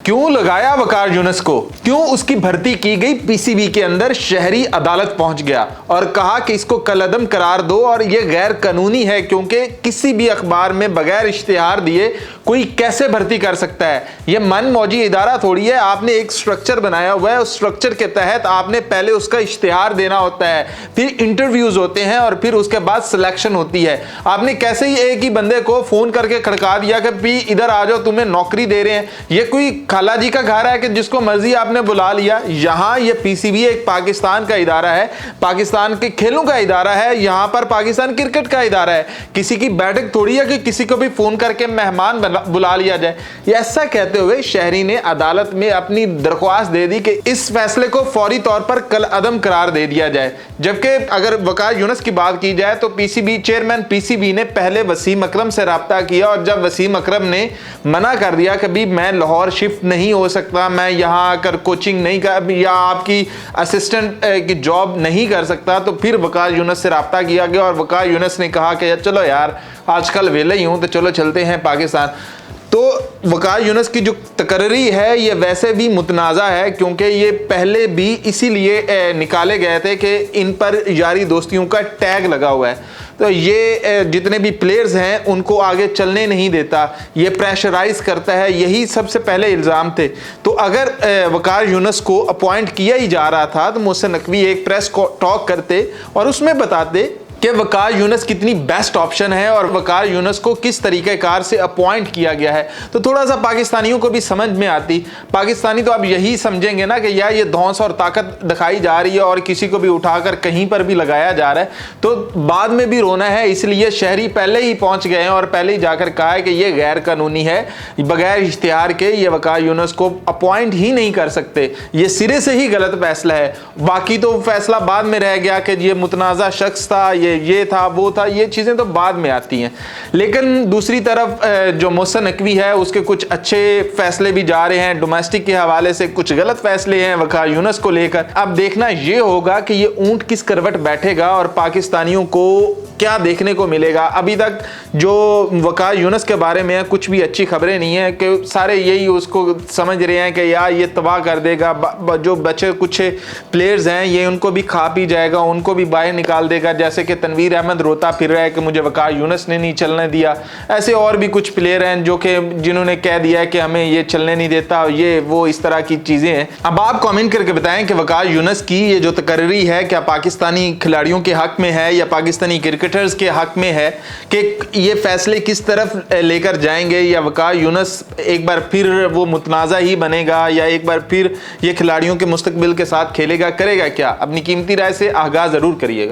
क्यों लगाया वकार यूनुस को, क्यों उसकी भर्ती की गई पीसीबी के अंदर, शहरी अदालत पहुंच गया और कहा कि इसको कलअदम करार दो और यह गैर कानूनी है क्योंकि किसी भी अखबार में बगैर इश्तिहार दिए कोई कैसे भर्ती कर सकता है। यह मन मौजी इदारा थोड़ी है, आपने एक स्ट्रक्चर बनाया हुआ है, उस स्ट्रक्चर के तहत आपने पहले उसका इश्तिहार देना होता है, फिर इंटरव्यूज होते हैं और फिर उसके बाद सिलेक्शन होती है। आपने कैसे ही एक ही बंदे को फोन करके खड़का दिया कि भी इधर आ जाओ तुम्हें नौकरी दे रहे हैं। ये कोई खाला जी का घर है कि जिसको मर्जी आपने बुला लिया। यहां ये पीसीबी एक पाकिस्तान का इदारा है, पाकिस्तान के खेलों का इदारा है, यहां पर पाकिस्तान क्रिकेट का इदारा है। किसी की बैठक थोड़ी है कि किसी को भी फोन करके मेहमान बुला लिया जाए। ऐसा कहते हुए शहरी ने अदालत में अपनी दरख्वास्त दे दी कि इस फैसले को फौरी तौर पर कलअदम करार दे दिया जाए। जबकि अगर वकार यूनुस की बात की जाए तो पीसीबी चेयरमैन पीसीबी ने पहले वसीम अकरम से राब्ता किया और जब वसीम अकरम ने मना कर दिया कि भी मैं लाहौर शिफ्ट नहीं हो सकता, मैं यहां आकर कोचिंग नहीं कर या आपकी असिस्टेंट की जॉब नहीं कर सकता, तो फिर वकार यूनुस से राब्ता किया गया और वकार यूनुस ने कहा कि चलो यार आजकल वेले ही हूं तो चलो चलते हैं पाकिस्तान। तो वकार यूनुस की जो तकर्री है ये वैसे भी मुतनाज़ा है क्योंकि ये पहले भी इसीलिए निकाले गए थे कि इन पर यारी दोस्तियों का टैग लगा हुआ है। तो ये जितने भी प्लेयर्स हैं उनको आगे चलने नहीं देता, ये प्रेशराइज करता है, यही सबसे पहले इल्ज़ाम थे। तो अगर वकार यूनुस को अपॉइंट किया ही जा रहा था तो मोहसिन नकवी एक प्रेस टॉक करते और उसमें बताते कि वकार यूनुस कितनी बेस्ट ऑप्शन है और वकार यूनुस को किस तरीक़ेकार से अपॉइंट किया गया है, तो थोड़ा सा पाकिस्तानियों को भी समझ में आती। पाकिस्तानी तो अब यही समझेंगे ना कि यार ये धौंस और ताकत दिखाई जा रही है और किसी को भी उठाकर कहीं पर भी लगाया जा रहा है तो बाद में भी रोना है। इसलिए शहरी पहले ही पहुंच गए हैं और पहले ही जाकर कहा है कि ये गैर कानूनी है, बगैर इश्तिहार के ये वकार यूनुस को अपॉइंट ही नहीं कर सकते, ये सिरे से ही गलत फैसला है। बाकी तो फैसला बाद में रह गया कि ये मुतनाज़ा शख्स था, ये था वो था, ये चीजें तो बाद में आती हैं। लेकिन दूसरी तरफ जो मोहसिन नकवी है उसके कुछ अच्छे फैसले भी जा रहे हैं, डोमेस्टिक के हवाले से कुछ गलत फैसले हैं वकार यूनुस को लेकर। अब देखना ये होगा कि ये ऊंट किस करवट बैठेगा और पाकिस्तानियों को क्या देखने को मिलेगा। अभी तक जो वकार यूनुस के बारे में कुछ भी अच्छी खबरें नहीं है कि सारे यही उसको समझ रहे हैं कि यार ये तबाह कर देगा, जो बचे कुछ प्लेयर्स हैं ये उनको भी खा पी जाएगा, उनको भी बाहर निकाल देगा। जैसे कि तनवीर अहमद रोता फिर रहा है कि मुझे वकार यूनुस ने नहीं चलने दिया। ऐसे और भी कुछ प्लेयर हैं जो कि जिन्होंने कह दिया है कि हमें ये चलने नहीं देता, ये वो इस तरह की चीज़ें हैं। अब आप कमेंट करके बताएं कि वकार यूनुस की ये जो तकर्री है क्या पाकिस्तानी खिलाड़ियों के हक में है या पाकिस्तानी क्रिकेटर्स के हक में है, कि ये फैसले किस तरफ लेकर जाएंगे, या वकार यूनुस एक बार फिर वो मुतनाज़ा ही बनेगा या एक बार फिर ये खिलाड़ियों के मुस्तकबिल के साथ खेलेगा, करेगा क्या। अपनी कीमती राय से आगाह ज़रूर करिएगा।